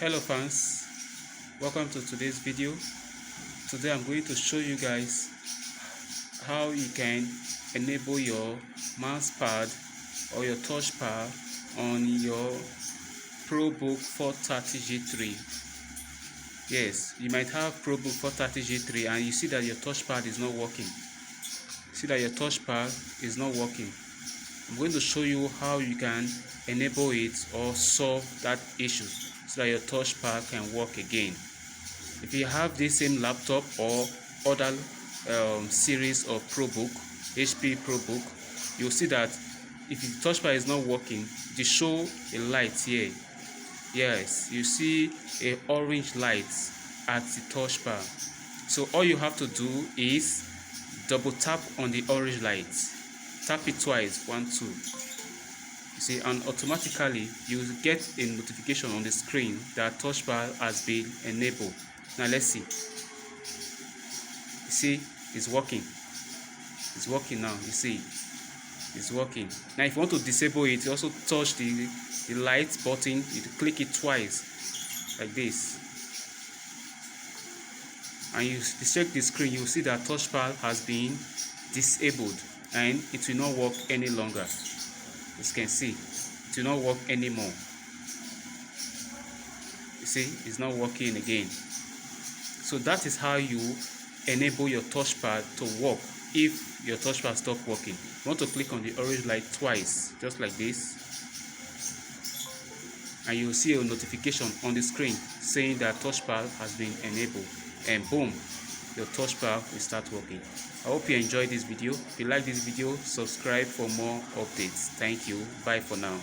Hello fans, welcome to today's video. Today I'm going to show you guys how you can enable your mouse pad or your touchpad on your ProBook 430G3. Yes, you might have ProBook 430G3 and you see that your touchpad is not working. I'm going to show you how you can enable it or solve that issue so that your touchpad can work again. If you have this same laptop or other series of ProBook, HP ProBook, you'll see that if the touchpad is not working, they show a light here. Yes, you see a orange light at the touchpad. So all you have to do is double tap on the orange light. Tap it twice, 1, 2. You see, and automatically you will get a notification on the screen that touchpad has been enabled. Now let's see. You see, it's working. It's working now. You see, it's working. Now, if you want to disable it, you also touch the light button. You click it twice, like this, and you check the screen. You will see that touchpad has been disabled, and it will not work any longer. As you can see, it will not work anymore. You see, it's not working again. So that is how you enable your touchpad to work if your touchpad stops working. You want to click on the orange light twice, just like this, and you will see a notification on the screen saying that touchpad has been enabled, and boom, your touchpad will start working. I hope you enjoyed this video. If you like this video, subscribe for more updates. Thank you. Bye for now.